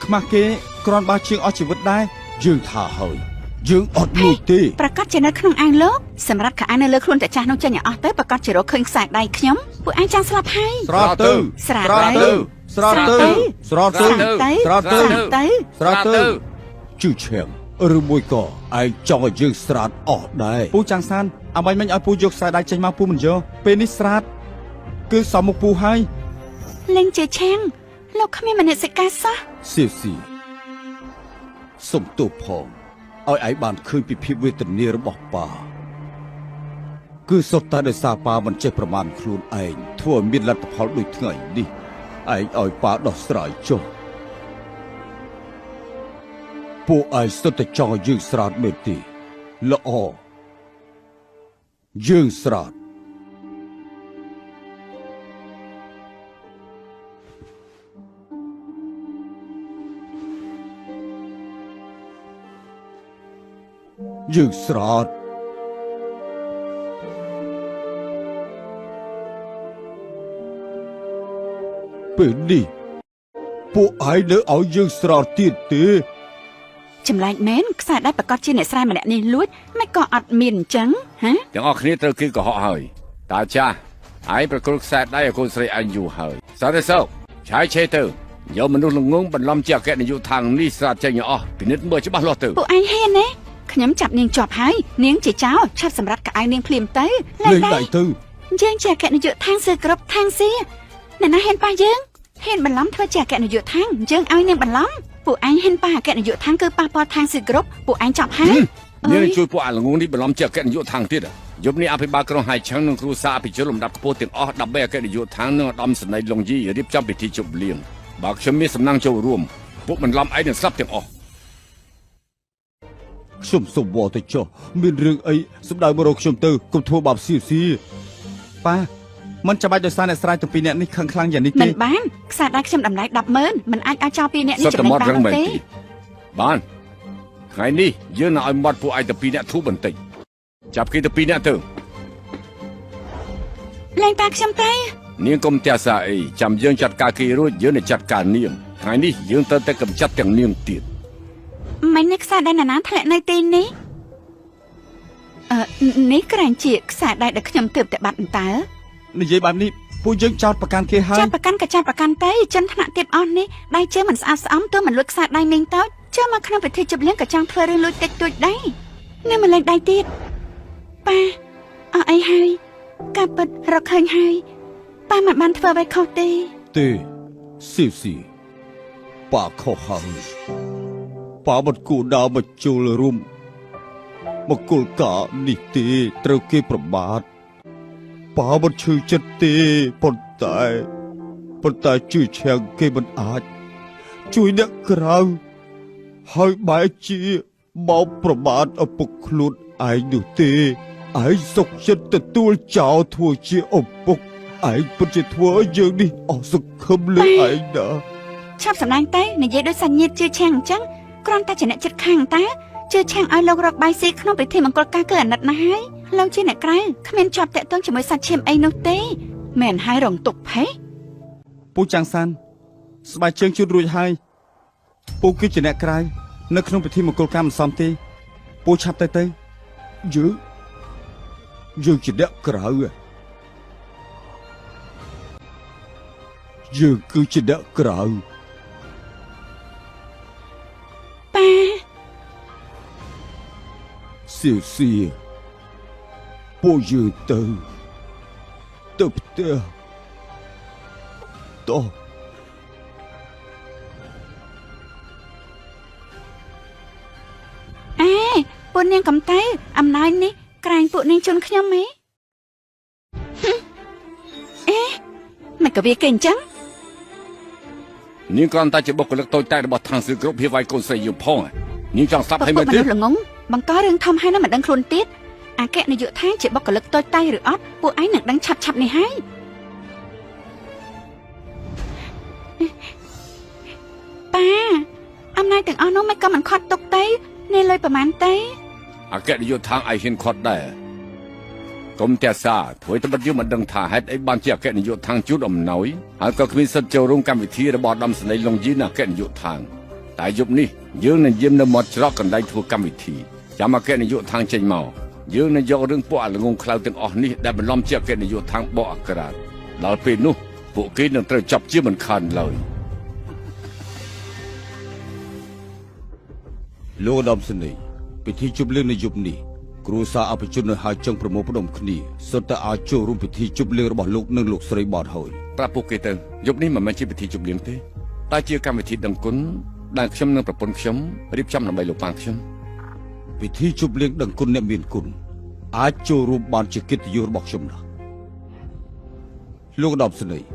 ខ្មាស់គេគ្រាន់បើជាងអស់ជីវិតដែរយើងថាហើយយើងអត់លួចទេប្រកាសជានៅក្នុងអាងលោកសម្រាប់ខោអាវនៅលើខ្លួនតាចាស់នោះចេញឲ្យអស់ទៅប្រកាសជារកឃើញខ្សែដៃខ្ញុំពួកឯងចាំស្លាប់ហើយស្រោតទៅស្រោតទៅស្រោតទៅស្រោតទៅស្រោតទៅស្រោតទៅជឿឈាមឬមួយក៏ឯងចង់ឲ្យយើងស្រាតអស់ដែរពូចាំងសានអ្វីមិញឲ្យពូយកខ្សែដៃចេញមកពូមិនយកពេលនេះស្រាតគឺសមមុខពូហើយលេងជាឆាំងលោកគ្មានមនសិការសោះស៊ីសុំទោសផងឲ្យឯងបានឃើញពីភាពវេទនារបស់ប៉ាគឺសុទ្ធតែដោយសារប៉ាមិនចេះប្រមាថខ្លួនឯងធ្វើឲ្យមានលទ្ធផលដូចថ្ងៃនេះឯងឲ្យប៉ាដោះស្រាយចុះពួកឯងសុទ្ធតែចង់ឲ្យយើងស្រាតមែនទេល្អយើងស្រាតយើងស្រោតពេលនេះពួកឯងនៅឲ្យយើងស្រោតទៀតទេចម្លែកមែនខ្សែដៃប្រកាសជាអ្នកស្រែម្នាក់នេះលួចមិនក៏អត់មានអញ្ចឹងហ៎ទាំងអស់គ្នាត្រូវគេកុហកហើយតាចាស់ឯងប្រគល់ខ្សែដៃឲ្យកូនស្រីឯងយូរហើយសោះទៅសោកឆាយឆេទៅយកមនុស្សល្ងងបន្លំជាអគ្គនាយកខាងនេះស្រាតចេញអស់ពិនិត្យមើលច្បាស់លាស់ទៅពួកឯងហ៊ានទេខ្ញុំចាប់នាងជាប់ហើយនាងជាចោរឆាប់សម្រាប់កៅអៅនាងភ្លាមទៅលេងដៃទៅយើងជាអគ្គនាយកខាងសើគ្រប់ខាងសៀអ្នកណាហ៊ានប៉ះយើងហ៊ានបន្លំធ្វើជាអគ្គនាយកខាងយើងឲ្យនាងបន្លំពួកឯងហ៊ានប៉ះអគ្គនាយកខាងគឺប៉ះពាល់ខាងសៀគ្រប់ពួកឯងចាប់ហើយនាងជួយពួកអាល្ងងនេះបន្លំជាអគ្គនាយកខាងទៀតយប់នេះអភិបាលក្រុងហៃឆឹងនិងគ្រូសាអភិជនលំដាប់ខ្ពស់ទាំងអស់ដើម្បីអគ្គនាយកខាងនិងឧត្តមសេនីយ៍លងយីរៀបចំពិធីជប់លៀងបើខ្ញុំមានសំណាងចូលរួមពួកបន្លំឯងនឹងស្លាប់ទាំងអស់ខ្ញុំសុំវល់ទៅចុះមានរឿងអីសម្ដៅមករកខ្ញុំទៅកុំធ្វើបាបស៊ីប៉ាមិនចាំបាច់ដោយសារអ្នកស្រាយទាំងពីរអ្នកនេះខឹងខ្លាំងយ៉ាងនេះទេមិនបានខ្សែដៃខ្ញុំតម្លៃ 100000មិនអាចឲ្យចោលពីរអ្នកនេះចំណេញបានទេបានថ្ងៃនេះយើងនឹងឲ្យមាត់ពួកឯងទាំងពីរអ្នកធូរបន្តិចចាប់គេទាំងពីរអ្នកទៅលេងប៉ាខ្ញុំទេនាងកុំទះសាអីចាំយើងចាត់ការគេរួចយើងនឹងចាត់ការនាងថ្ងៃនេះយើងត្រូវតែកម្ចាត់ទាំងនាងទៀតមិននេះខ្សែដៃណាធ្លាក់នៅទីនេះនេះក្រែងជាខ្សែដៃដែលខ្ញុំទើបតែបាត់តើនិយាយបែបនេះពួកយើងចោតប្រកាន់គេហើយចោតប្រកាន់ក៏ចោតប្រកាន់ទៅចិនថ្នាក់ទៀតអស់នេះដៃជើងមិនស្អាតស្អំទោះមិនលួចខ្សែដៃមីងតូចចូលមកក្នុងពិធីជប់លៀងក៏ចង់ធ្វើរឿងលួចតិចតួចដែរនៅម្លេះដៃទៀតប៉ាអស់អីហើយការពិតរកឃើញហើយប៉ាមិនបានធ្វើអ្វីខុសទេស៊ីប៉ាខុសហើយប៉ាមិនគួរដើរមកចូលរួមមកគោលការណ៍នេះទេត្រូវគេប្រមាថប៉ាមិនឈឺចិត្តទេប៉ុន្តែជឿឆាំងគេមិនអាចជួយអ្នកក្រៅហើយបែរជាមកប្រមាថឪពុកខ្លួនឯងនោះទេឯងសុខចិត្តទទួលចោលធ្វើជាឪពុកឯងពិតជាធ្វើឲ្យយើងនេះអស់សង្ឃឹមលើឯងណាឆាប់សម្ដែងទៅនិយាយដូចសាច់ញាតិជឿឆាំងអញ្ចឹងគ្រាន់តែជាអ្នកចិត្តខាងតាជឿឆាំងឲ្យលោករកបាយស៊ីក្នុងពិធីមង្គលការគឺអាណិតណាស់ហើយលោកជាអ្នកក្រៅគ្មានជាប់តាក់ទងជាមួយសាច់ឈាមអីនោះទេមិនហើយរងទុកភេពូចាំងសានស្បែកជើងជូតរួចហើយពូគឺជាអ្នកក្រៅនៅក្នុងពិធីមង្គលការមិនសមទេពូឆាប់ទៅយើងជាអ្នកក្រៅយើងគឺជាអ្នកក្រៅប៉ាស៊ីពួកយើងទៅផ្ទះតោះពួកនាងកំទៅអំណាចនេះក្រែងពួកនាងជន់ខ្ញុំហ៎មិនក៏វាគេអញ្ចឹងនាងគ្រាន់តែជាបុគ្គលិកតូចតាចរបស់ខាងសឺគ្រប់ហៀវឲ្យកូនស្រីយំផងនាងចង់ស្លាប់ឲ្យមើលទៀតល្ងងបង្ករឿងធំហើយនៅមិនដឹងខ្លួនទៀតអគ្គនាយកថាជាបុគ្គលិកតូចតាចឬអត់ពួកឯងនឹងដឹងឆាប់នេះហើយប៉ាអំណាចទាំងអស់នោះមិនក៏មិនខត់ទុកទេនេះលុយប្រមាណទេអគ្គនាយកថាឯងហ៊ានខត់ដែរកុំតែសាធ្វើតែបាត់យើងមិនដឹងថាហេតុអីបានជាអគ្គនាយកថាជូតអំណោយហើយក៏គ្មានសិទ្ធិចូលរួមកម្មវិធីរបស់ឧត្តមសេនីយ៍លងយីនិងអគ្គនាយកថា តែយប់នេះយើងនឹងយាមនៅមាត់ច្រកកន្លែងធ្វើកម្មវិធីចាំអគ្គនាយកທາງចេញមកយើងនឹងយករឿងពួកអាល្ងងខ្លៅទាំងអស់នេះដែលបន្លំជាអគ្គនាយកທາງបកអក្រាតដល់ពេលនោះពួកគេនឹងត្រូវចាប់ជាមិនខានឡើយ លោកឧត្តមសេនីយ៍ពិធីជប់លៀងនៅយប់នេះគ្រូសាអភិជននៅហើយចង់ប្រមូលផ្ដុំគ្នាសុទ្ធតែអាចចូលរួមពិធីជប់លៀងរបស់លោកនិងលោកស្រីបានហើយ ប្រាប់ពួកគេទៅយប់នេះមិនមែនជាពិធីជប់លៀងទេតែជាកម្មវិធីដឹងគុណដែលខ្ញុំនិងប្រពន្ធខ្ញុំរៀបចំដើម្បីលោកប៉ាខ្ញុំ ពិធីជប់លៀងដឹងគុណអ្នកមានគុណអាចចូលរួមបានជាកិត្តិយសរបស់ខ្ញុំណាស់លោកឧត្តមសេនីយ៍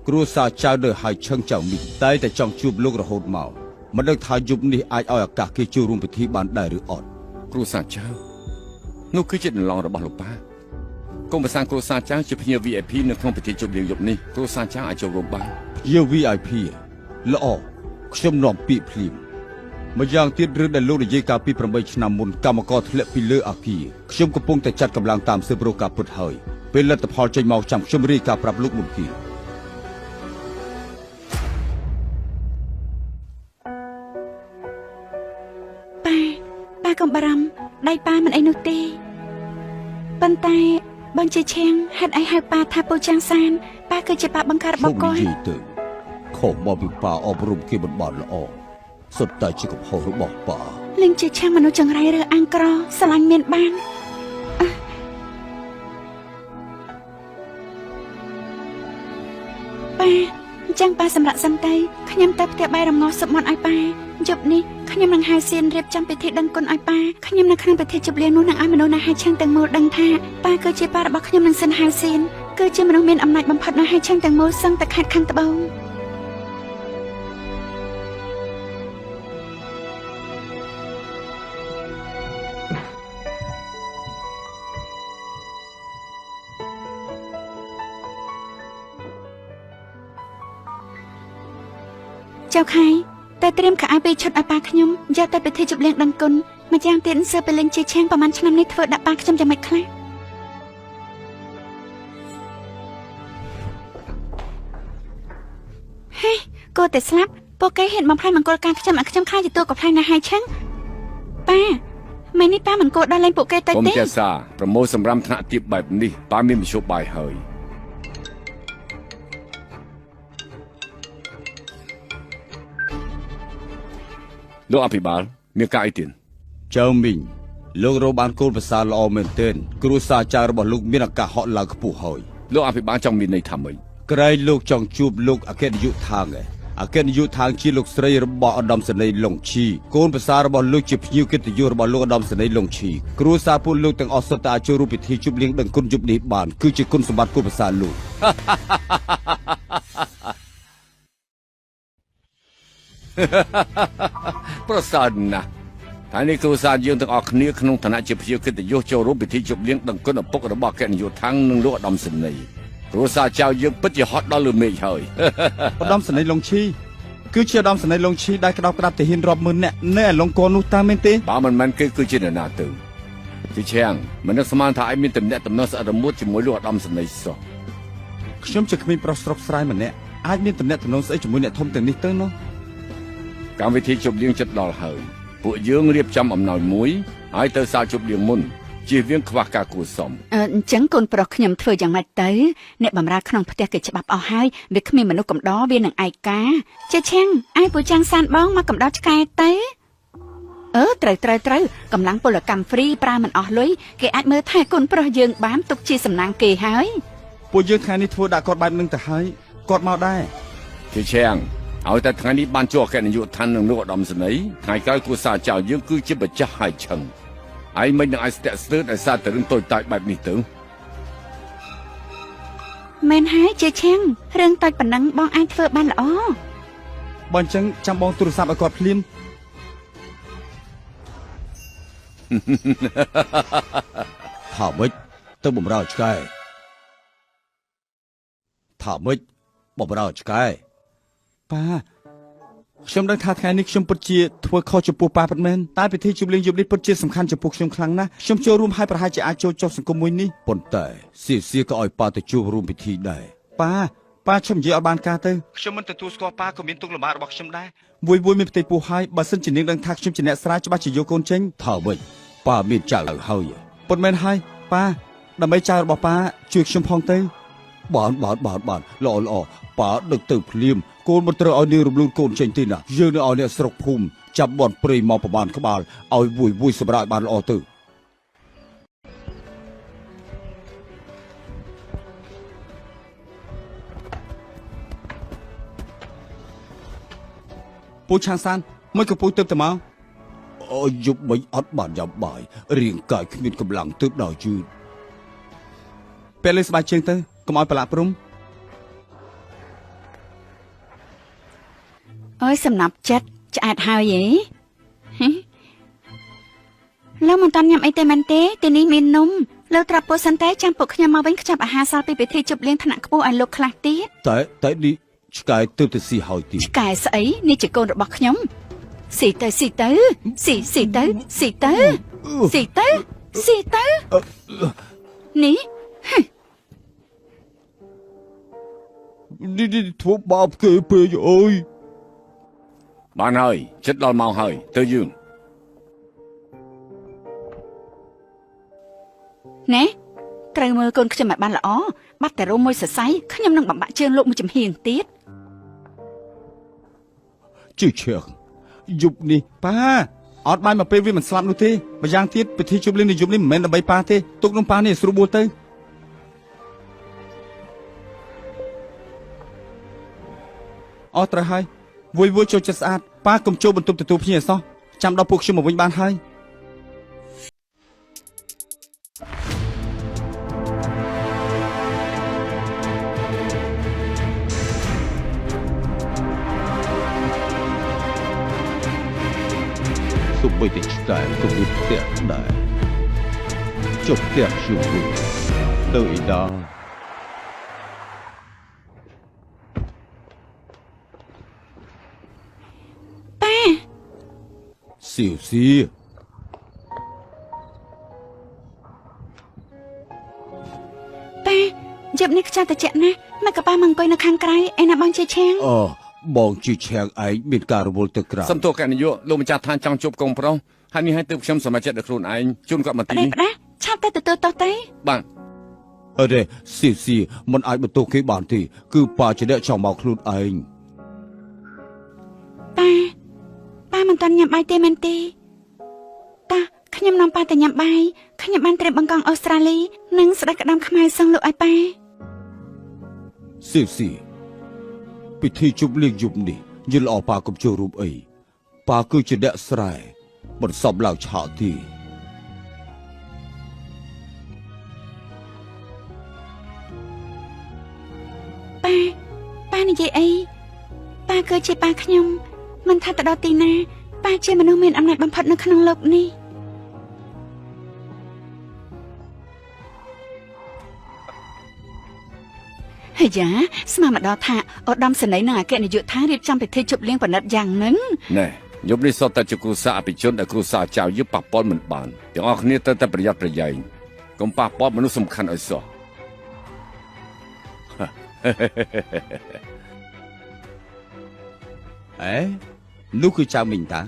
គ្រួសារចៅនៅហើយឆឹងចៅមីងតែតែចង់ជួបលោករហូតមកមិនដឹងថាយប់នេះអាចឲ្យឱកាសគេចូលរួមពិធីបានដែរឬអត់ គ្រូសាចៅនោះគឺជាដន្លងរបស់លោកប៉ាកុំប្រសាគ្រូសាចៅជាភ្ញៀវ VIP នៅក្នុងពិធីជប់លៀងយប់នេះគ្រូសាចៅអាចចូលរួមបាន ជា VIP ល្អខ្ញុំនាំពាក្យភ្លាមម្យ៉ាងទៀតរឿងដែលលោកនិយាយកាលពី8ឆ្នាំមុនកម្មករធ្លាក់ពីលើអាគារខ្ញុំកំពុងតែចាត់កម្លាំងតាមស៊ើបរកការពិតហើយពេលលទ្ធផលចេញមកចាំខ្ញុំរាយការណ៍ប្រាប់លោកមុនគេ ប៉ាកុំបារម្ភដៃប៉ាមិនអីនោះទេប៉ុន្តែបងជាឆាំងហេតុអីហៅប៉ាថាពូចាំងសានប៉ាគឺជាប៉ាបង្កើតរបស់គាត់ និយាយទៅខុសមកពីប៉ាអប់រំគេមិនបានល្អសុទ្ធតែជាកំហុសរបស់ប៉ា លឹងជាឆាំងមនុស្សចង្រៃឬអាំងក្រស្រឡាញ់មានបានប៉ាអញ្ចឹងប៉ាសម្រាប់សិនទៅខ្ញុំទៅផ្ទះបាយរំងាស់សុបមាត់ឲ្យប៉ាយប់នេះខ្ញុំនឹងហៅសៀនរៀបចំពិធីដឹងគុណឲ្យប៉ាខ្ញុំនៅក្នុងពិធីជប់លៀងនោះនឹងឲ្យមនុស្សនៅហៅឆាំងទាំងមូលដឹងថាប៉ាគឺជាប៉ារបស់ខ្ញុំនឹងសិនហៅសៀនគឺជាមនុស្សមានអំណាចបំផុតនៅហៅឆាំងទាំងមូលសឹងតែខេត្តខាងត្បូង ចៅខៃតែត្រៀមខោអាវពីរឈុតឲ្យប៉ាខ្ញុំយកទៅពិធីជប់លៀងដឹងគុណម្យ៉ាងទៀតសើពេលលេងជាឆាំងប្រហែលឆ្នាំនេះធ្វើដាក់ប៉ាខ្ញុំយ៉ាងម៉េចខ្លះហេកូតែស្លាប់ពួកគេហ៊ានបំផ្លាញមង្គលការខ្ញុំឲ្យខ្ញុំខ្លាចជាតួកំប្លែងនៅហើយឆាំងប៉ាម៉ែនេះប៉ាមិនគួរដល់លេងពួកគេទៅទេ កុំចេះសារប្រមូលសម្រាប់ថ្នាក់ទាបបែបនេះប៉ាមានមធ្យោបាយហើយ លោកអភិបាលមានការអីទៀត ចៅមីងលោករកបានកូនប្រសាល្អមែនទែនគ្រួសារចៅរបស់លោកមានឱកាសហក់ឡើងខ្ពស់ហើយ លោកអភិបាលចង់មានន័យថាម៉េច ក្រែងលោកចង់ជួបលោកអគ្គនាយកថាងអគ្គនាយកថាងជាលោកស្រីរបស់ឧត្តមសេនីយ៍លងឈីកូនប្រសារបស់លោកជាភ្ញៀវកិត្តិយសរបស់លោកឧត្តមសេនីយ៍លងឈីគ្រួសារពួកលោកទាំងអស់សុទ្ធតែអាចចូលរួមពិធីជប់លៀងដឹងគុណយប់នេះបានគឺជាគុណសម្បត្តិកូនប្រសាលោក ប្រសើរណាស់តែនេះគ្រួសារយើងទាំងអស់គ្នាក្នុងឋានៈជាភ្ញៀវកិត្តិយសចូលរួមពិធីជប់លៀងដឹងគុណឪពុករបស់អគ្គនាយកថាងនិងលោកឧត្តមសេនីយ៍គ្រួសារចៅយើងពិតជាហត់ដល់លើមេឃហើយ ឧត្តមសេនីយ៍លងឈីគឺជាឧត្តមសេនីយ៍លងឈីដែលក្តោបក្តាប់ទាហានរាប់ម៉ឺននាក់នៅឯឡុងកននោះតាមមែនទេ បើមិនមែនគេគឺជានរណាទៅជាឆាំងមិននឹកស្មានថាឯងមានតំណែងតំណស្អិតរមួតជាមួយលោកឧត្តមសេនីយ៍សោះ ខ្ញុំជាក្មេងប្រុសស្រុកស្រែម្នាក់អាចមានតំណែងតំណស្អីជាមួយអ្នកធំទាំងនេះទៅនោះ កម្មវិធីជប់លៀងចិត្តដល់ហើយពួកយើងរៀបចំអំណោយមួយហើយទៅសាលជប់លៀងមុនជៀសវាងខ្វះការគួរសម អញ្ចឹងកូនប្រុសខ្ញុំធ្វើយ៉ាងម៉េចទៅអ្នកបម្រើក្នុងផ្ទះគេច្បាប់អស់ហើយវាគ្មានមនុស្សកំដរវានឹងឯកាជាឆាំងឯពូចាំងសានបងមកកំដរឆ្កែទៅត្រូវកម្លាំងពលកម្មហ្វ្រីប្រើមិនអស់លុយគេអាចមើលថែកូនប្រុសយើងបានទុកជាសំណាងគេហើយ ពួកយើងថ្ងៃនេះធ្វើដាក់គាត់បែបនឹងទៅហើយគាត់មកដែរ ជាឆាំងឲ្យតែថ្ងៃនេះបានជួបអគ្គនាយកដ្ឋាននឹងលោកឧត្តមសេនីយ៍ថ្ងៃក្រោយគ្រួសារចៅយើងគឺជាម្ចាស់ហើយឆឹងឯងមិននឹងឲ្យស្ទាក់ស្ទើរដោយសារតែរឿងតូចតាចបែបនេះទៅ មែនហើយជាឆាំងរឿងតូចប៉ុណ្ណឹងបងអាចធ្វើបានល្អ បើអញ្ចឹងចាំបងទូរស័ព្ទឲ្យគាត់ភ្លាម ថាម៉េចទៅបំរើឆ្កែថាម៉េចបំរើឆ្កែប៉ាខ្ញុំដឹងថាថ្ងៃនេះខ្ញុំពិតជាធ្វើខុសចំពោះប៉ាពិតមែនតែពិធីជប់លៀងយប់នេះពិតជាសំខាន់ចំពោះខ្ញុំខ្លាំងណាស់ខ្ញុំចូលរួមហើយប្រហែលជាអាចចូលចុះសង្គមមួយនេះប៉ុន្តែសៀសក៏ឲ្យប៉ាទៅជួបរួមពិធីដែរប៉ា ប៉ាខ្ញុំនិយាយឲ្យបានការទៅខ្ញុំមិនទទួលស្គាល់ប៉ាក៏មានទុកលំបាករបស់ខ្ញុំដែរវួយមានផ្ទៃពោះហើយបើសិនជានាងដឹងថាខ្ញុំជាអ្នកស្រាយច្បាស់ជាយកកូនចេញថាវិញប៉ាមានចៅហើយប៉ុន្មានហើយប៉ាដើម្បីចៅរបស់ប៉ាជួយខ្ញុំផងទៅបានល្អប៉ាដឹកទៅភ្លាមកូនមិនត្រូវឲ្យនាងរំលូនកូនចេញទេណាយើងនឹងឲ្យអ្នកស្រុកភូមិចាប់បន់ព្រៃមកប្របានក្បាលឲ្យវួយសម្រាប់បានល្អទៅពូឆានសានមិនក៏ពូទៅមកអូយប់មិនអត់បានយ៉ាំបាយរាងកាយគ្មានកម្លាំងទើបដល់យឺតពេលលេងស្បែកជើងទៅកុំឲ្យប្រឡាក់ព្រំអើយសំណាប់ចិត្តឆ្អែតហើយហីលោកមិនតាន់ញ៉ាំអីទេមែនទេទីនេះមាននំលោកត្រាប់ពោះសិនតែចាំពួកខ្ញុំមកវិញខ្ចប់អាហារសល់ពីពិធីជប់លៀងថ្នាក់ខ្ពស់ឲ្យលោកខ្លះទៀតតែនេះឆ្កែទៅស៊ីហើយទីឆ្កែស្អីនេះជាកូនរបស់ខ្ញុំស៊ីទៅស៊ីទៅនេះធ្វើបាបគេពេកអើយបានហើយចិត្តដល់មកហើយទៅយើងណែត្រូវមើលកូនខ្ញុំឲ្យបានល្អបាត់តែរោមមួយសរសៃខ្ញុំនឹងបំបាក់ជើងលោកមួយចំហៀងទៀតជឿឈឿងយប់នេះប៉ាអត់បានមកពេលវាមិនស្លាប់នោះទេម្យ៉ាងទៀតពិធីជប់លៀងនៃយប់នេះមិនមែនដើម្បីប៉ាទេទុកនំប៉ានេះស្រួលបួលទៅអត់ត្រូវហើយវួយចូលចិត្តស្អាតប៉ាកុំចូលបន្ទប់ទទួលភ្ញៀវអសោះចាំដល់ពួកខ្ញុំមកវិញបានហើយសុបបីតែឆ្កែក៏មានផ្ទះដែរចុះផ្ទះខ្ញុំវិញទៅអីដល់ស៊ីប៉ាយប់នេះខ្ចៅតិចណាស់មកកប៉ាមកអង្គុយនៅខាងក្រៅឯណាបងជាឆាងបងជាឆាងឯងមានការរវល់ទៅក្រៅសំទោសកណយុលោកម្ចាស់ឋានចង់ជួបកូនប្រុសហើយនេះឲ្យទើបខ្ញុំសមាជិកដល់ខ្លួនឯងជូនគាត់មកទីនេះឆាប់ទៅទទួលតោះទៅបាទអរេស៊ីមិនអាចបន្ទោសគេបានទេគឺប៉ាជាអ្នកចង់មកខ្លួនឯងប៉ាមិនតាន់ញ៉ាំបាយទេមែនទេតាខ្ញុំនាំប៉ាទៅញ៉ាំបាយខ្ញុំបានត្រៀមបង្កងអូស្ត្រាលីនិងស្ដេចក្តាមខ្មែរសង់លោកឲ្យប៉ាស៊ីពិធីជប់លៀងយប់នេះយល់អប៉ាកុំចូលរួមអីប៉ាគឺជាអ្នកស្រែមិនសមឡើងឆាកទេប៉ានិយាយអីប៉ាគឺជាប៉ាខ្ញុំមិនថាទៅដល់ទីណាប៉ាជាមនុស្សមានអំណាចបំផុតនៅក្នុងโลกនេះហើយយ៉ាស្មានមកដល់ថាឧត្តមសេនីយ៍និងអគ្គនាយកដ្ឋានរៀបចំពិធីជប់លៀងប្រណិតយ៉ាងហ្នឹងណែយប់នេះសុទ្ធតែជាគ្រួសារអភិជនដែលគ្រួសារចៅយប់ប៉ះពាល់មិនបានទាំងអស់គ្នាត្រូវតែប្រយ័ត្នប្រយែងកុំប៉ះពាល់មនុស្សសំខាន់ឲ្យសោះនោះគឺចៅមីងតា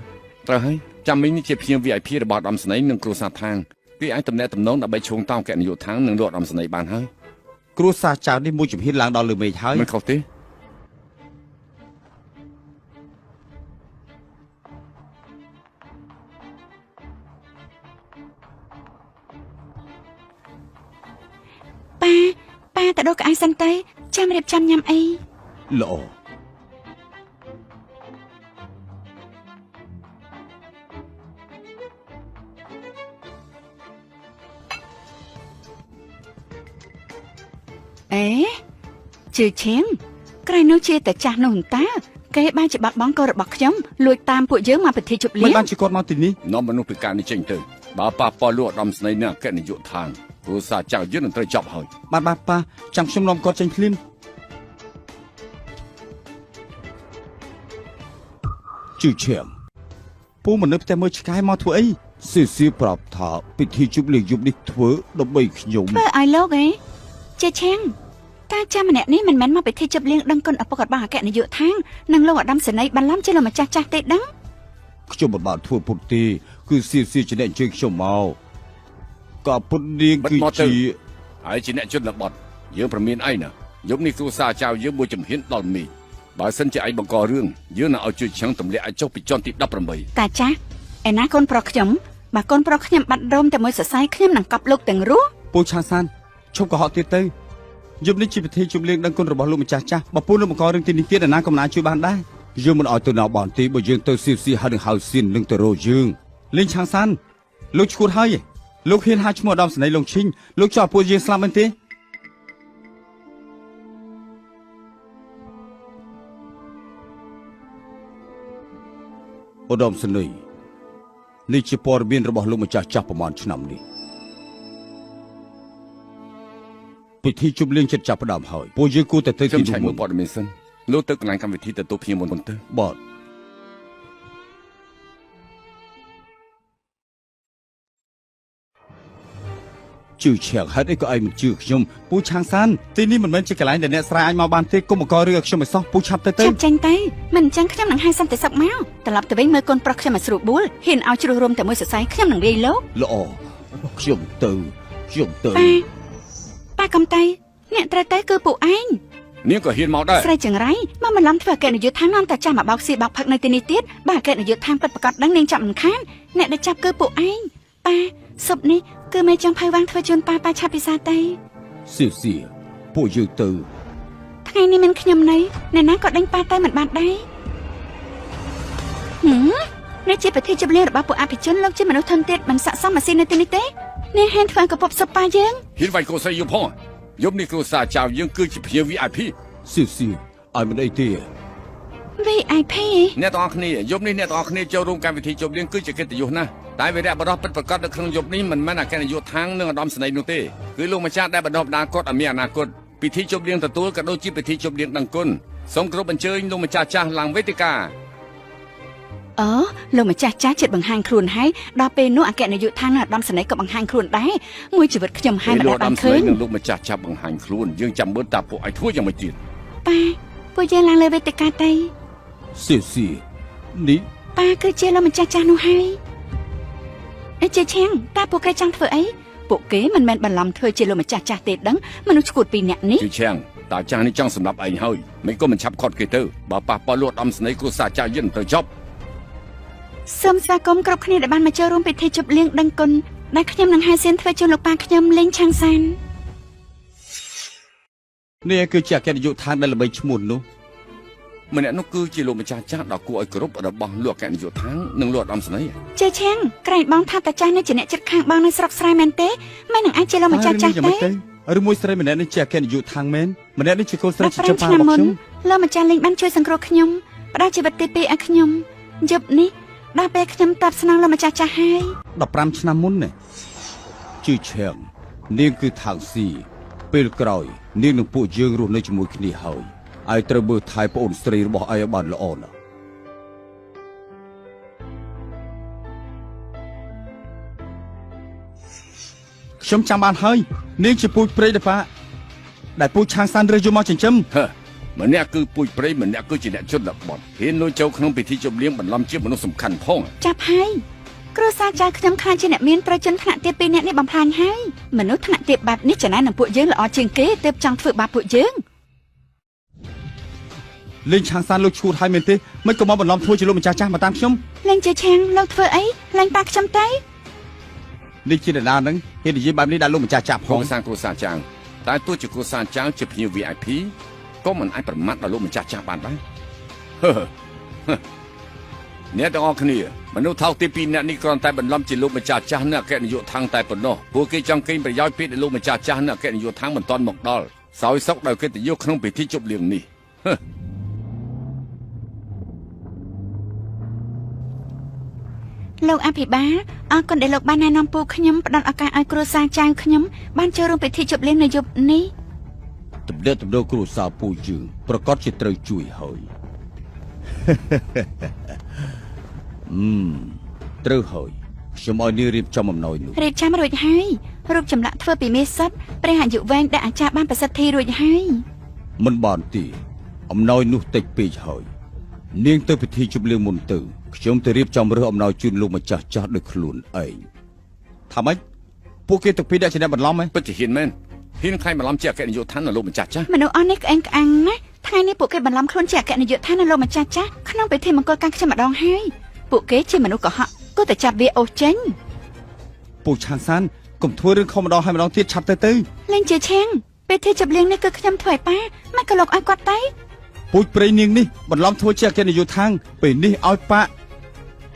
ត្រូវហើយចាំមីងនេះជាភ្ញៀវ VIP របស់ឧត្តមសេនីយ៍និងគ្រួសារឋានគេអាចតំណែងតំណងដើម្បីឈោងតោអគ្គនាយកដ្ឋាននិងលោកឧត្តមសេនីយ៍បានហើយគ្រួសារចៅនេះមួយជំហានឡើងដល់លើមេឃហើយមិនខុសទេប៉ាទៅដល់ក្អែសិនទៅចាំរៀបចំញ៉ាំអីល្អជឿឈៀងក្រែងនោះជាតែចាស់នោះតាគេបានជាបាត់បង់កូនរបស់ខ្ញុំលួចតាមពួកយើងមកពិធីជប់លៀងមិនបានជាគាត់មកទីនេះនាំមនុស្សពីការនេះចេញទៅបើប៉ះពាល់លោកឧត្តមសេនីយ៍និងអគ្គនាយកដ្ឋានគ្រួសារចៅយើងនឹងត្រូវចាប់ហើយបាទប៉ាចាំខ្ញុំនាំគាត់ចេញភ្លាមជឿឈៀងពូមនុស្សតែមើលឆ្កែមកធ្វើអីស៊ីប្រាប់ថាពិធីជប់លៀងយប់នេះធ្វើដើម្បីខ្ញុំធ្វើឲ្យលោកជាឈៀង តាចាម្នាក់នេះមិនមែនមកពិធីជប់លៀងដឹងគុណឪពុករបស់អគ្គនាយកដ្ឋាននិងលោកឧត្តមសេនីយ៍បានឡំជាលោកម្ចាស់ចាស់ទេដឹង ខ្ញុំមិនបានធ្វើពុតទេគឺសៀសជាអ្នកជើងខ្ញុំមកក៏ពុតនាងគឺជា ហើយជាអ្នកជនបទយើងប្រមានអីណាយប់នេះគ្រូសាចៅយើងមួយចំហៀនដល់មីបើសិនជាឯងបង្ករឿងយើងនឹងឲ្យជួយឆឹងទម្លាក់ឲ្យចុះពីជាន់ទី18 តាចាឯណាកូនប្រុសខ្ញុំបើកូនប្រុសខ្ញុំបាត់រោមតែមួយសរសៃខ្ញុំនឹងកប់លោកទាំងរស់ ពូឆាសានឈប់កុហកទៀតទៅយប់នេះជាពិធីជប់លៀងដឹងគុណរបស់លោកម្ចាស់ចាស់បើពូលោកបង្ករឿងទីនេះទៀតណាក៏មិនអាចជួយបានដែរយើងមិនឲ្យទៅណាបានទេបើយើងទៅសៀសហើយនឹងហៅសៀននឹងទៅរកយើងលេងឆាសានលោកឈួតហើយលោកហ៊ានហៅឈ្មោះឧត្តមសេនីយ៍លងឈីងលោកចោះពួកយើងស្លាប់មែនទេឧត្តមសេនីយ៍នេះជាព័ត៌មានរបស់លោកម្ចាស់ចាស់ប្រមាណឆ្នាំនេះពិធីជប់លៀងចិត្តចាប់ផ្ដើមហើយពួកយើងគួរតែទៅ ខ្ញុំ ទី ឆែក នោះ មើលព័ត៌មានសិនលោកទៅកន្លែងកម្មវិធីទទួលភ្ញៀវមុនទៅ បាទជឿឆាំងហេតុអីក៏ឯងមិនជឿខ្ញុំពូឆាងសានទីនេះមិនមែនជាកន្លែងដែលអ្នកស្រាយអាចមកបានទេកុំបង្ករឿងឲ្យខ្ញុំឲ្យសោះពូឆាប់ទៅ ឆាប់ចេញទៅមិនអញ្ចឹងខ្ញុំនឹងហៅសន្តិសុខមកត្រឡប់ទៅវិញមើលកូនប្រុសខ្ញុំឲ្យស្រួលបួលហ៊ានឲ្យជ្រុះរោមតែមួយសរសៃខ្ញុំនឹងរាយលោក ល្អខ្ញុំទៅ ប៉ាកំតៃអ្នកត្រូវទៅគឺពួកឯង នាងក៏ហ៊ានមកដែរ ស្រីចង្រៃមកបន្លំធ្វើអគ្គនាយកដ្ឋាននាំតែចាំមកបោកស៊ីបោកផឹកនៅទីនេះទៀតបើអគ្គនាយកដ្ឋានពិតប្រាកដដឹងនាងចាប់មិនខានអ្នកដែលចាប់គឺពួកឯងប៉ាសុបនេះគឺមេចង់ផៅវាងធ្វើជូនប៉ាឆាប់ពិសាទៅ សៀសៀពួកយើងទៅ ថ្ងៃនេះមានខ្ញុំនៅអ្នកណាក៏ដេញប៉ាទៅមិនបានដែរនេះជាពិធីជប់លៀងរបស់ពួកអភិជនលោកជាមនុស្សធន់ទៀតមិនស័ក្តិសមមកស៊ីនៅទីនេះទេនេះហ៊ានធ្វើកពប់សុបប៉ាយើង ហ៊ានវាយកូនស្រីយប់ផងយប់នេះគ្រូសាចៅយើងគឺជាភ្ញៀវ VIP សៀសៀឲ្យមិនអីទេ VIP អ្នកទាំងអស់គ្នាយប់នេះអ្នកទាំងអស់គ្នាចូលរួមកម្មវិធីជប់លៀងគឺជាកិត្តិយសណាស់តែវីរៈបរិសុទ្ធពិតប្រាកដនៅក្នុងយប់នេះមិនមែនអគ្គនាយកដ្ឋាននិងឧត្តមសេនីយ៍នោះទេគឺលោកម្ចាស់ដែលបណ្ដុះបណ្ដាលគាត់ឲ្យមានអនាគតពិធីជប់លៀងទទួលក៏ដូចជាពិធីជប់លៀងដឹងគុណសូមគោរពអញ្ជើញលោកម្ចាស់ចាស់ឡើងវេទិកា អូលោកម្ចាស់ចាស់ចិត្តបង្ហាញខ្លួនហើយដល់ពេលនោះអគ្គនាយកដ្ឋានឧត្តមសេនីយ៍ក៏បង្ហាញខ្លួនដែរមួយជីវិតខ្ញុំហើយមិនបានឃើញ នឹងលោកម្ចាស់ចាប់បង្ហាញខ្លួនយើងចាំមើលតាពួកឲ្យធ្វើយ៉ាងម៉េចទៀត ប៉ាពួកយើងឡើងលើវេទិកាទៅ សៀសៀនេះ ប៉ាគឺជាលោកម្ចាស់ចាស់នោះហើយអេជាឆាំងតើពួកគេចង់ធ្វើអីពួកគេមិនមែនបន្លំធ្វើជាលោកម្ចាស់ចាស់ទេដឹងមនុស្សឈួតពីរនាក់នេះ ជឿឆាំងតាចាស់នេះចង់សម្រាប់ឯងហើយមិនក៏មិនឆាប់ខត់គេទៅបើប៉ះប៉ះលួតអំស្នេហ៍គ្រូសាចៅយើងទៅចប់ សូមស្វាគមន៍គ្រប់គ្នាដែលបានមកចូលរួមពិធីជប់លៀងដឹងគុណដែលខ្ញុំនឹងហៅសៀនធ្វើជូនលោកប៉ាខ្ញុំលេងឆាំងសាន នេះគឺជាអគ្គនាយកដ្ឋានដែលល្បីឈ្មោះនោះ ម្នាក់នោះគឺជាលោកម្ចាស់ចាស់ដ៏គួរឲ្យគោរពរបស់លោកអគ្គនាយកដ្ឋាននិងលោកឧត្តមសេនីយ៍ ជេឆាំងក្រែងបងថាតាចាស់នេះជាអ្នកចិត្តខាងបងនៅស្រុកស្រែមែនទេមិននឹងអាចជាលោកម្ចាស់ចាស់ទេ ឬមួយស្រីម្នាក់នេះជាអគ្គនាយកដ្ឋានមែនម្នាក់នេះជាកូនស្រីចិញ្ចឹម 5 ប៉ា ឆ្នាំ របស់ មុន ខ្ញុំ លោកម្ចាស់លេងបានជួយសង្គ្រោះខ្ញុំផ្ដល់ជីវិតទី2ឲ្យខ្ញុំយប់នេះដល់ពេលខ្ញុំតបស្នងលោកម្ចាស់ចាស់ហើយ 15ឆ្នាំមុនណាជឿឆាំងនាងគឺថៅស៊ីពេលក្រោយនាងនឹងពួកយើងរស់នៅជាមួយគ្នាហើយឯត្រូវមើលថែប្អូនស្រីរបស់ឯងឲ្យបានល្អណាស់ខ្ញុំចាំបានហើយនាងជាពូជព្រៃដែលប៉ាដែលពូឆាងសានរើសយកមកចិញ្ចឹម ហឺម្នាក់គឺពូជព្រៃម្នាក់គឺជាអ្នកជនបទហ៊ានលួចចូលក្នុងពិធីជប់លៀងបន្លំជាមនុស្សសំខាន់ផង ចាប់ហើយគ្រួសារចៅខ្ញុំខ្លាចជាអ្នកមានប្រជជនថ្នាក់ទាបពីរនាក់នេះបំផ្លាញហើយមនុស្សថ្នាក់ទាបបែបនេះចំណាយនឹងពួកយើងល្អជាងគេទើបចង់ធ្វើបាបពួកយើង លេងឆាងសានលោកឈួតហើយមែនទេមិនក៏មកបន្លំធ្វើជាលោកម្ចាស់ចាស់មកតាមខ្ញុំ លេងជាឆាំងលោកធ្វើអីលេងប៉ាខ្ញុំទៅ នេះជាដណាហ្នឹងហ៊ាននិយាយបែបនេះដល់លោកម្ចាស់ចាស់ ខ ផ ង ង សាងគ្រួសារចាងតែទោះជាគ្រួសារចាងជាភ្ញៀវ VIP ក៏មិនអាចប្រមាថដល់លោកម្ចាស់ចាស់បានដែរហឺអ្នកទាំងអស់គ្នាមនុស្សថោកទី2នាក់នេះគ្រាន់តែបន្លំជាលោកម្ចាស់ចាស់នៅអគ្គនាយកដ្ឋានតែប៉ុណ្ណោះពួកគេចង់កេងប្រយោជន៍ពីលោកម្ចាស់ចាស់នៅអគ្គនាយកដ្ឋានមិនទាន់មកដល់សោយសុកដោយកិត្តិយសក្នុងពិធីជប់លៀងនេះហឺ លោកអភិបាលអរគុណដែលលោកបានណែនាំពួកខ្ញុំផ្ដល់ឱកាសឲ្យគ្រួសារចៅខ្ញុំបានចូលរួមពិធីជប់លៀងនៅយប់នេះ ទំនាក់ទំនងគ្រួសារពូយើងប្រកាសជាត្រូវជួយហើយ ត្រូវហើយ ខ្ញុំឲ្យនាងរៀបចំអំណោយនោះ រៀបចំរួចហើយរូបចម្លាក់ធ្វើពីមាសសុទ្ធព្រះអាយុវែងដែលអាចារ្យបានប្រសិទ្ធិរួចហើយ មិនបានទេអំណោយនោះតិចពេកហើយនាងទៅពិធីជប់លៀងមុនទៅខ្ញុំទៅរៀបចំរើសអំណោយជូនលោកម្ចាស់ចាស់ដោយខ្លួនឯងថាម៉េចពួកគេទាំងពីរដាក់ជាអ្នកបន្លំហ៎ ពិតជាហ៊ានមែនហ៊ានខ្លាញ់បន្លំជាអគ្គនាយកដ្ឋាននៅលោកម្ចាស់ចាស់ មនុស្សអស់នេះក្អេងក្អាំងណាស់ថ្ងៃនេះពួកគេបន្លំខ្លួនជាអគ្គនាយកដ្ឋាននៅលោកម្ចាស់ចាស់ក្នុងពិធីមង្គលការខ្ញុំម្ដងហើយពួកគេជាមនុស្សកុហកគួរតែចាប់វាអូសចេញ ពូឆានសានកុំធ្វើរឿងខុសម្ដងហើយម្ដងទៀតឆាប់ទៅ លេងជាឆាំងពិធីជប់លៀងនេះគឺខ្ញុំធ្វើឲ្យប៉ាមិនក៏លោកឲ្យគាត់ទៅ ពូជព្រៃនាងនេះបន្លំធ្វើជាអគ្គនាយកដ្ឋានពេលនេះឲ្យប៉ា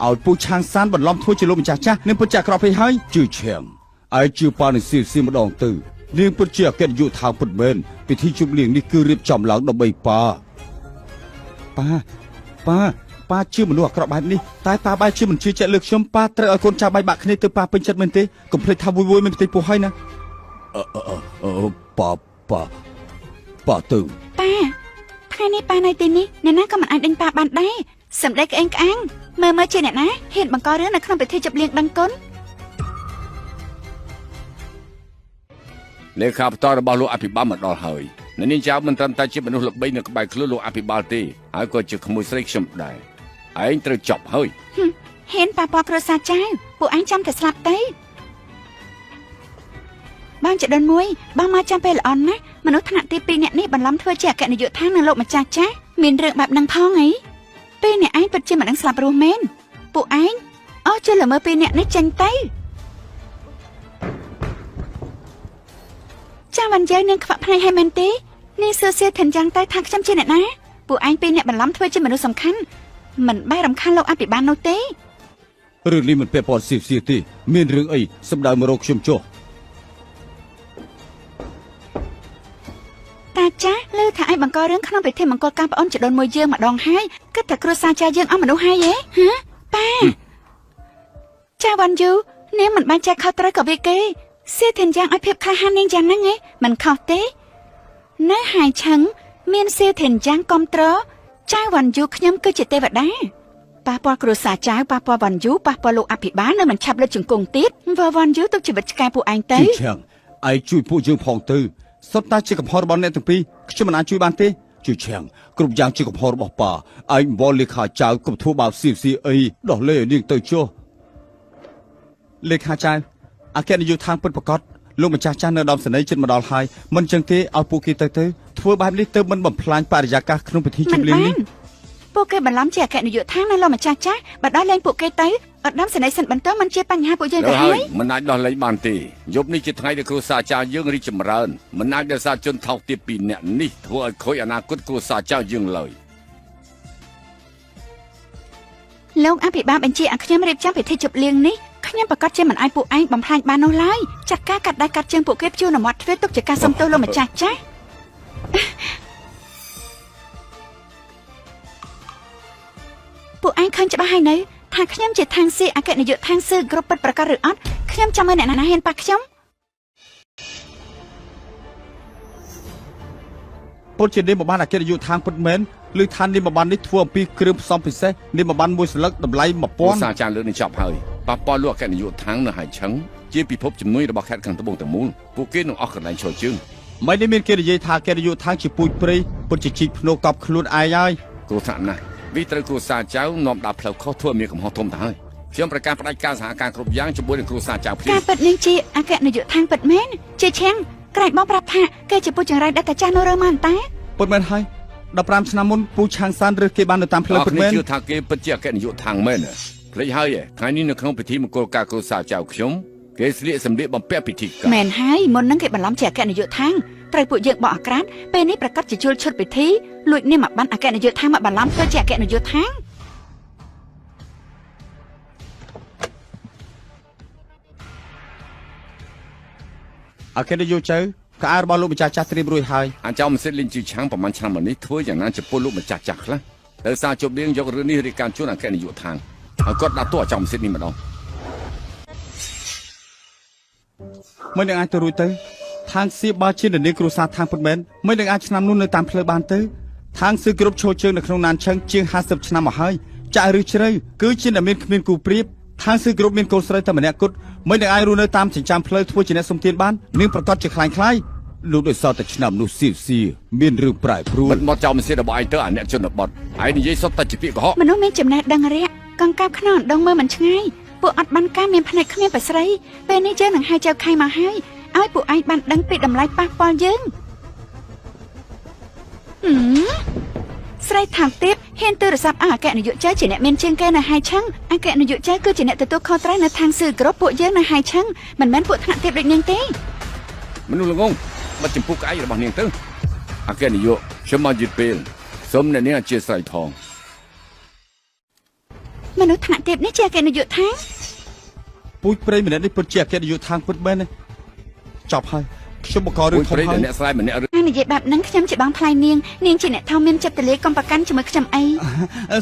ឲ្យពូឆានសានបន្លំធ្វើជាលោកម្ចាស់ចាស់នាងពិតជាអាក្រក់ពេកហើយជឿឈាមឯជឿប៉ានឹងស៊ីម្ដងទៅនាងពិតជាអគ្គនាយកដ្ឋានពិតមែនពិធីជប់លៀងនេះគឺរៀបចំឡើងដើម្បីប៉ាប៉ាជឿមនុស្សអាក្រក់បែបនេះតែប៉ាបែរជាមិនជឿជាក់លើខ្ញុំប៉ាត្រូវឲ្យកូនចៅបែកបាក់គ្នាទៅប៉ាពេញចិត្តមែនទេកុំភ្លេចថាវួយមិនផ្ទៃពោះហើយណាប៉ាទៅ ប៉ាថ្ងៃនេះប៉ានៅទីនេះអ្នកណាក៏មិនអាចដេញប៉ាបានដែរសម្ដេចក្អេងក្អាងមើលជាអ្នកណាហ៊ានបង្ករឿងនៅក្នុងពិធីជប់លៀងដឹងគុណ លេខាបតរបស់លោកអភិបាលមកដល់ហើយនៅនាងចៅមិនត្រឹមតែជាមនុស្សល្បីនៅក្បែរខ្លួនលោកអភិបាលទេហើយក៏ជាក្មួយស្រីខ្ញុំដែរឯងត្រូវចប់ហើយ ហ៊ានប៉ាប៉ាគ្រួសារចៅពួកអញចាំតែស្លាប់ទៅបានចដុនមួយបងមកចាំពេលល្អណាស់មនុស្សថ្នាក់ទី2នាក់នេះបន្លំធ្វើជាអគ្គនាយកដ្ឋាននៅលោកម្ចាស់ចាស់មានរឿងបែបហ្នឹងផងអីពេលអ្នកឯងពិតជាមិនដឹងស្លាប់រស់មែនពួកឯងអស់ជិះល្មើពេលអ្នកនេះចេញទៅចាំបានយើងនឹងខ្វាក់ភ្នែកឲ្យមែនទេនេះសួរសៀធានយ៉ាងទៅថាខ្ញុំជាអ្នកណាពួកឯងពេលអ្នកបន្លំធ្វើជាមនុស្សសំខាន់មិនបែររំខានលោកអភិបាលនោះទេ រឿងនេះមិនពាក់ព័ន្ធស៊ីទេមានរឿងអីសម្ដៅមករកខ្ញុំចុះ តាចាស់លើថាឯងបង្ករឿងក្នុងពិធីមង្គលការប្អូនចដុនមួយយើងម្ដងហើយគិតថាគ្រួសារចាស់យើងអស់មនុស្សហើយហ៎ប៉ាចាវ៉ាន់យូនាងមិនបានចែកខុសត្រូវក៏វាគេសៀធានយ៉ាងឲ្យភាពក្លាហាននាងយ៉ាងហ្នឹងឯងមិនខុសទេនៅហាយឆឹងមានសៀធានយ៉ាងគ្រប់ត្រចាវ៉ាន់យូខ្ញុំគឺជាទេវតាប៉ះពាល់គ្រួសារចៅប៉ះពាល់វ៉ាន់យូប៉ះពាល់លោកអភិបាលនៅមិនឆាប់លើជង្គង់ទៀតវ៉ាន់យូទុកជីវិតឆ្កែពួកឯងទៅ ជួយឆាំងឯងជួយពួកយើងផងទៅសុទ្ធតែជាកំហុសរបស់អ្នកទាំងពីរខ្ញុំមិនអាចជួយបានទេជួយឆាំងគ្រប់យ៉ាងជាកំហុសរបស់ប៉ាឯងបលលេខាចៅកុំធ្វើបាបស៊ីអីដោះលែងនាងទៅចុះលេខាចៅអគ្គនាយកដ្ឋានពិតប្រាកដលោកម្ចាស់ចាស់នៅដំសនីជិតមកដល់ហើយមិនចឹងទេឲ្យពួកគេទៅធ្វើបែបនេះទៅមិនបំផ្លាញបរិយាកាសក្នុងពិធីជប់លៀងនេះ ពួកគេបន្លំជាអគ្គនាយកដ្ឋាននៅលោកម្ចាស់ចាស់បើដល់លែងពួកគេទៅអត់ដំសនីសិនបន្តមិនជាបញ្ហាពួកយើងទៅហើយ មិនអាចដោះលែងបានទេយប់នេះជាថ្ងៃដែលគ្រួសារចៅយើងរីកចម្រើនមិនអាចដោយសារជនថោកទាបពីរនាក់នេះធ្វើឲ្យខូចអនាគតគ្រួសារចៅយើងឡើយ លោកអភិបាលបញ្ជាឲ្យខ្ញុំរៀបចំពិធីជប់លៀងនេះខ្ញុំប្រកាសជាមិនអាចពួកឯងបំផ្លាញបាននោះឡើយចាត់ការកាត់ដៃកាត់ជើងពួកគេព្យួរនៅមាត់ទ្វារទុកជាការសំទោសលោកម្ចាស់ចាស់ពួកឯងឃើញច្បាស់ហើយនៅថាខ្ញុំជាທາງស៊ីអគ្គនាយកທາງស៊ឺគ្រប់ពិតប្រាកដឬអត់ខ្ញុំចាំមើលអ្នកណាហ៊ានប៉ះខ្ញុំ ពុតជានាមបានអគ្គនាយកដ្ឋានពិតមែនឬឋាននាមបាននេះធ្វើអំពីគ្រឿងផ្សំពិសេសនាមបានមួយស្លឹកតម្លៃ គ្រួសារចៅលើកនេះចប់ហើយប៉ះពាល់លោកអគ្គនាយកដ្ឋាននៅហៃឆឹងជាពិភពជំនួយរបស់ខេត្តខាងត្បូងទាំងមូលពួកគេនឹងអស់កន្លែងឈរជើង មិនได้មានគេនិយាយថាអគ្គនាយកដ្ឋានជាពូជព្រៃពុតជាជីកភ្នោកប់ខ្លួនឯងហើយ គ្រោះថ្នាក់ណាស់វាត្រូវគ្រួសារចៅនាំដើរផ្លូវខុសធ្វើមានកំហុសធំទៅហើយខ្ញុំប្រកាសផ្ដាច់ការសហការគ្រប់យ៉ាងជាមួយនឹងគ្រួសារចៅភ្លាម ការពិតនេះជាអគ្គនាយកដ្ឋានពិតមែនជាឆាំងក្រែកបងប្រាប់ថាគេជាពូចង្រៃដែលតាចាស់នោះរើមកតែ ពិតមែនហើយ15ឆ្នាំមុនពូឆាងសានរើសគេបាននៅតាមផ្លូវពិតមែន ជឿថាគេពិតជាអគ្គនាយកដ្ឋានមែនភ្លេចហើយថ្ងៃនេះនៅក្នុងពិធីមង្គលការគ្រួសារចៅខ្ញុំគេស្លៀកសម្លៀកបំពាក់ពិធីការ មែនហើយមុននឹងគេបន្លំជាអគ្គនាយកដ្ឋានត្រូវពួកយើងបោះអាក្រាតពេលនេះប្រកាសជាជួលឈុតពិធីលួចនាមបានអគ្គនាយកដ្ឋានមកបន្លំធ្វើជាអគ្គនាយកដ្ឋាន អគ្គនាយកចៅក្អែរបស់លោកម្ចាស់ចាស់ត្រៀមរួចហើយ អាចមិនសិតលីងជីឆាំងប្រហែលឆ្នាំមកនេះធ្វើយ៉ាងណាចំពោះលោកម្ចាស់ចាស់ខ្លះដោយសារជប់លៀងយករឿងនេះរៀបការជូនអគ្គនាយកដ្ឋានហើយគាត់ដាក់ទោសអាចមិនសិតនេះម្ដង មិននឹងអាចទៅរួចទៅឋានសៀបើជានាងគ្រួសារឋានពិតមែនមិននឹងអាចឆ្នាំនោះនៅតាមផ្លូវបានទៅឋានសៀគ្រប់ឈរជើងនៅក្នុងណានឆឹងជាង50ឆ្នាំមកហើយចាស់ឬជ្រៅគឺជាអ្នកមានគ្មានគូប្រៀប ខាងស៊ីគ្រប់មានកូនស្រីតែម្នាក់គត់មិននឹងអាចរស់នៅតាមចិញ្ចើមផ្លូវធ្វើជាអ្នកសំទានបាននឹងប្រកាសជាខ្លាំងខ្លាយលោកដោយសារតែឆ្នាំនោះស៊ីមានរឿងប្រែប្រួល មិនមកចោលមិនសៀតរបស់ឯងទៅអាអ្នកជនបទឯងនិយាយសុទ្ធតែជាពាក្យកុហក មនុស្សមានចំណេះដឹងរាក់កង្កាបក្នុងដងមើលមិនឆ្ងាយពួកអត់បានការមានភ្នែកគ្មានប្រស្រីពេលនេះយើងនឹងហៅចៅខៃមកហើយឲ្យពួកឯងបានដឹងពីតម្លៃប៉ះពាល់យើងស្រីថោកទៀតហ៊ានទូរស័ព្ទអគ្គនាយកចៅជាអ្នកមានជាងគេនៅហៃឆឹងអគ្គនាយកចៅគឺជាអ្នកទទួលខុសត្រូវនៅທາງស៊ឺគ្រប់ពួកយើងនៅហៃឆឹងមិនមែនពួកថ្នាក់ទៀតដូចនាងទេ មនុស្សល្ងងបិទចំពោះក្អែករបស់នាងទៅអគ្គនាយកខ្ញុំមកយឺតពេលសូមអ្នកនាងអធិស្ឋានថង មនុស្សថ្នាក់ទៀតនេះជាអគ្គនាយកថាង ពូជព្រៃម្នាក់នេះពិតជាអគ្គនាយកທາງពិតមែនទេចប់ហើយខ្ញុំបង្ករឿងធំ ព្រៃ ហើយ អ្នកស្រាយម្នាក់ អានិយាយបែបហ្នឹងខ្ញុំជាបងថ្លៃនាងជាអ្នកថោមមានចិត្តទលាកំប្រកាន់ជាមួយខ្ញុំអី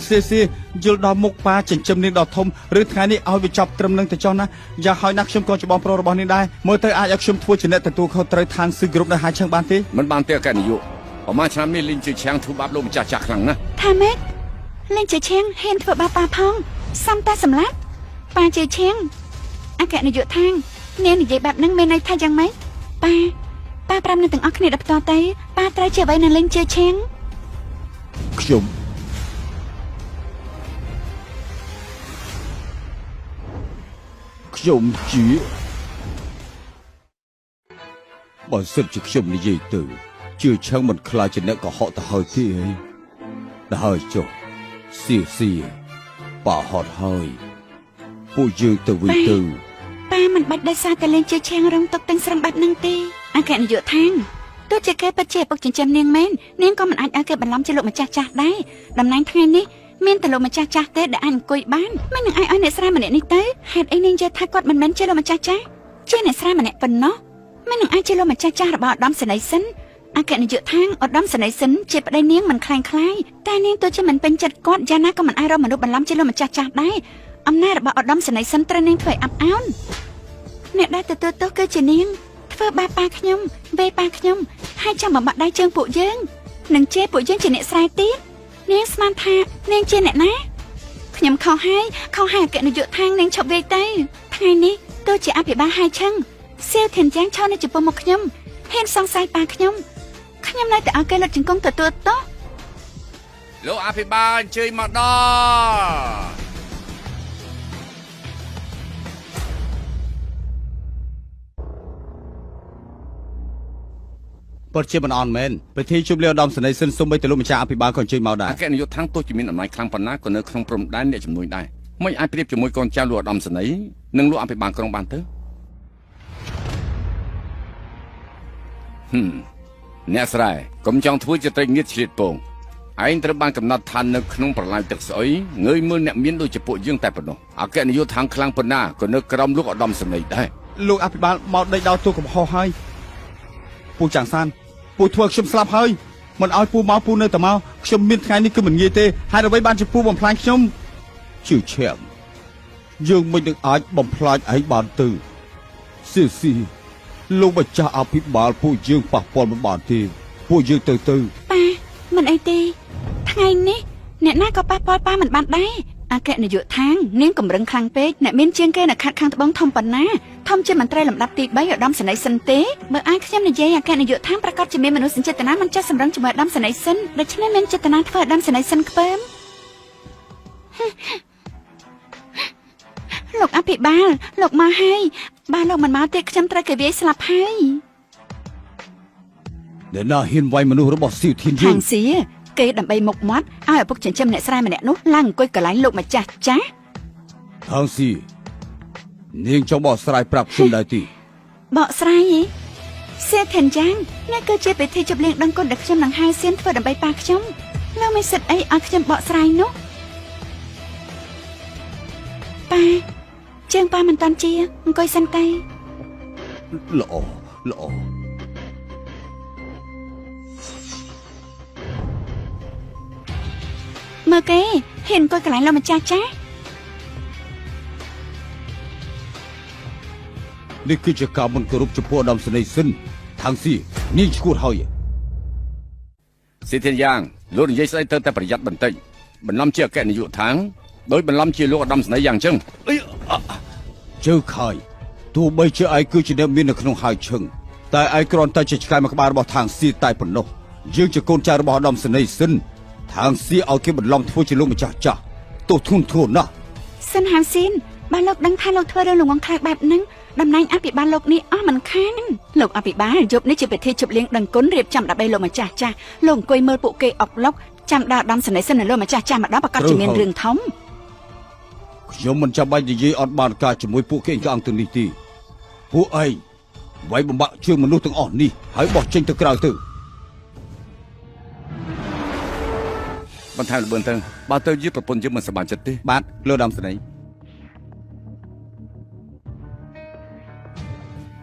ស៊ីយល់ដល់មុខប៉ាចិញ្ចឹមនាងដល់ធំឬថ្ងៃនេះឲ្យវាចប់ត្រឹមនឹងទៅចុះណាយ៉ាងហើយណាស់ខ្ញុំក៏ជាបងប្រុសរបស់នាងដែរមើលទៅអាចឲ្យខ្ញុំធ្វើជាអ្នកទទួលខុសត្រូវທາງស៊ឺគ្រប់នៅហាឆឹងបានទេ មិនបានទេអគ្គនាយកប្រហែលឆ្នាំនេះលីងជឿឆាំងធ្វើបាបលោកម្ចាស់ចាស់ខ្លាំងណាស់ ថាម៉េចលេងជាឈៀងហ៊ានធ្វើបាបប៉ាផងសំតែសម្លាប់ប៉ាជាឈៀងអគ្គនាយកថាងនាងនិយាយបែបហ្នឹងមានន័យថាយ៉ាងម៉េចប៉ាប្រាប់នឹងទាំងអស់គ្នាដល់បន្តទៅប៉ាត្រូវជាអ្វីនឹងលេងជាឈៀង ខ្ញុំជាបើសិនជាខ្ញុំនិយាយទៅជឿឆឹងមិនខ្លាចជាអ្នកកុហកទៅហើយទេដល់ហើយចុះស៊ីប៉ាហត់ហើយពួកយើងទៅវិញទៅ ប៉ាមិនបាច់ដោយសារតែលេងជាឈៀងរងទុកទាំងស្រុងបែបហ្នឹងទេអគ្គនាយកថាងទោះជាគេពិតជាពុកចិញ្ចឹមនាងមែននាងក៏មិនអាចឲ្យគេបន្លំជាលោកម្ចាស់ចាស់ដែរតំណែងថ្ងៃនេះមានតែលោកម្ចាស់ចាស់ទេដែលអាចអង្គុយបានមិននឹងឲ្យអ្នកស្រីម្នាក់នេះទៅហេតុអីនាងយល់ថាគាត់មិនមែនជាលោកម្ចាស់ចាស់ជាអ្នកស្រីម្នាក់ប៉ុណ្ណោះមិននឹងអាចជាលោកម្ចាស់ចាស់របស់ឧត្តមសេនីយ៍សិនអគ្គនាយកថាងឧត្តមសេនីយ៍សិនជាប្តីនាងមិនខ្លាំងខ្លាយតែនាងទោះជាមិនពេញចិត្តគាត់យ៉ាងណាក៏មិនអាចរកមនុស្សបន្លំជាលោកម្ចាស់ចាស់ដែរអំណាចរបស់ឧត្តមសេនីយ៍សិនត្រូវនាងធ្វើឲ្យអាប់អោនអ្នកដែលទទួលទោសគឺជានាងធ្វើបាបប៉ាខ្ញុំវេប៉ាខ្ញុំហើយចាំបំបាក់ដៃជើងពួកយើងនឹងជេរពួកយើងជាអ្នកស្រែទៀតនាងស្មានថានាងជាអ្នកណាខ្ញុំខុសហើយអគ្គនាយកថាងនាងឈប់វេទៅថ្ងៃនេះទោះជាអភិបាលហើយឆឹងសៀវធានយ៉ាងឈរនៅចំពោះមុខខ្ញុំហ៊ានសង្ស័យប៉ាខ្ញុំនៅតែឲ្យគេលុតជង្គង់ទទួលទោស លោកអភិបាលអញ្ជើញមកដល់ ពិតជាមិនអន់មែនពិធីជប់លៀងឧត្តមសេនីយ៍សិនសូម្បីតែលោកម្ចាស់អភិបាលក៏អញ្ជើញមកដែរ អគ្គនាយកថាងទោះជាមានអំណាចខ្លាំងប៉ុណ្ណាក៏នៅក្នុងព្រំដែនអ្នកជំនួយដែរមិនអាចប្រៀបជាមួយកូនចៅលោកឧត្តមសេនីយ៍និងលោកអភិបាលក្រុងបានទៅអ្នកស្រែកុំចង់ធ្វើជាត្រេកញៀតឆ្លៀតពងឯងត្រូវបានកំណត់ឋាននៅក្នុងប្រឡាយទឹកស្អុយងើយមើលអ្នកមានដូចជាពួកយើងតែប៉ុណ្ណោះអគ្គនាយកថាងខ្លាំងប៉ុណ្ណាក៏នៅក្រោមលោកឧត្តមសេនីយ៍ដែរ លោកអភិបាលមកដេកដល់ទូកំហុសហើយពូចាំងសានពូធ្វើខ្ញុំស្លាប់ហើយមិនឲ្យពូមកពូនៅតែមកខ្ញុំមានថ្ងៃនេះគឺមិនងាយទេហើយអ្វីបានជាពូបំផ្លាញខ្ញុំជឿឈាមយើងមិននឹងអាចបំផ្លាញឯងបានទៅស៊ីលោកម្ចាស់អភិបាលពូយើងប៉ះពាល់មិនបានទេពូយើងទៅ ប៉ាមិនអីទេថ្ងៃនេះអ្នកណាក៏ប៉ះពាល់ប៉ាមិនបានដែរអគ្គនាយកថាងនាងកម្រឹងខ្លាំងពេកអ្នកមានជាងគេនៅខាត់ខាងត្បូងធំប៉ុណ្ណាធំជាមន្ត្រីលំដាប់ទី3ឧត្តមសេនីយ៍សិនទេបើអាចខ្ញុំនិយាយអគ្គនាយកថាងប្រកាសជាមានមនុស្សចេតនាមិនចេះសម្រឹងជាមួយឧត្តមសេនីយ៍សិនដូច្នេះមានចេតនាធ្វើឧត្តមសេនីយ៍សិនខ្ពើមលោកអភិបាលលោកមកហើយបើលោកមិនមកទេខ្ញុំត្រូវគេវាយស្លាប់ហើយ ដែលណាហ៊ានវាយមនុស្សរបស់ស៊ីវធានយើ ខា ង ងសៀគេដើម្បីមុខមាត់ឲ្យឪពុកចិញ្ចឹមអ្នកស្រែម្នាក់នោះឡើងអង្គុយកន្លែងលោកម្ចាស់ចាស់ ខាងស៊ីនាងចង់បកស្រាយប្រាប់ខ្ញុំដែរទី បកស្រាយហីសៀធានយ៉ាងនេះគឺជាពិធីជប់លៀងដឹងគុណដែលខ្ញុំនឹងហៅសៀនធ្វើដើម្បីប៉ាខ្ញុំលោកមានសិទ្ធិអីឲ្យខ្ញុំបកស្រាយនោះប៉ាជើងប៉ាមិនតាន់ជាអង្គុយសិនទៅ ល្អមើលគេហ៊ានអង្គុយកន្លែងលោកម្ចាស់ចាស់ នេះគឺជាការមិនគោរពចំពោះឧត្តមសេនីយ៍សិនខាងស៊ីនាងឈួតហើយ សិទ្ធិយ៉ាងលោកនិយាយស្អីទៅតែប្រយ័ត្នបន្តិចបន្លំជាអគ្គនាយកថាងដោយបន្លំជាលោកឧត្តមសេនីយ៍យ៉ាងចឹងអី ជើខាយទោះបីជាឯងគឺជាអ្នកមាននៅក្នុងហើយឈឹងតែឯងគ្រាន់តែជាឆ្កែមួយក្បាលរបស់ທາງស៊ីតែប៉ុណ្ណោះយើងជាកូនចៅរបស់ឧត្តមសេនីយ៍សិនທາງស៊ីឲ្យគេបន្លំធ្វើជាលោកម្ចាស់ចាស់ទោះធូនធូនណាស់ សិនហានស៊ីនបើលោកដឹងថាលោកធ្វើរឿងល្ងងខ្លាចបែបហ្នឹងតំណែងអភិបាលលោកនេះអស់មិនខានលោកអភិបាលយប់នេះជាពិធីជប់លៀងដឹងគុណរៀបចំដើម្បីលោកម្ចាស់ចាស់លោកអង្គុយមើលពួកគេអុកឡុកចាំដល់ឧត្តមសេនីយ៍សិននៅលោកម្ចាស់ចាស់ម្ដងប្រកាសជាមានរឿងធំ ខ្ញុំមិនចាំបាច់និយាយអត់បានការជាមួយពួកគេអង្គទាំងនេះទេពួកឯងវាយបំបាក់ជើងមនុស្សទាំងអស់នេះហើយបោះចេញទៅក្រៅទៅ បន្ថែមល្បឿនទៅបើទៅយឺប្រពន្ធយើងមិនសប្បាយចិត្តទេ បាទលោកឧត្តមសេនីយ៍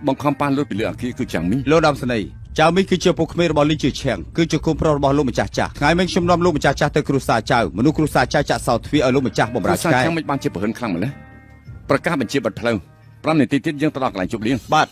បង្ខំប៉ាលុតពីលើអគារគឺចាំងមី លោកឧត្តមសេនីយ៍ចៅមីគឺជាពុកក្មេងរបស់លីជាឈាំងគឺជាកូនប្រុសរបស់លោកម្ចាស់ចាស់ថ្ងៃមិញខ្ញុំនាំលោកម្ចាស់ចាស់ទៅគ្រួសារចៅមនុស្សគ្រួសារចៅចាក់សោទ្វារឲ្យលោកម្ចាស់បំរើ សា ឆ្កែ ចាំងមិនបានជាប្រហិនខ្លាំងម្ល៉េះប្រកាសបញ្ជាបិទផ្លូវ5នាទីទៀតយើងទៅដល់កន្លែងជប់លៀង បាទ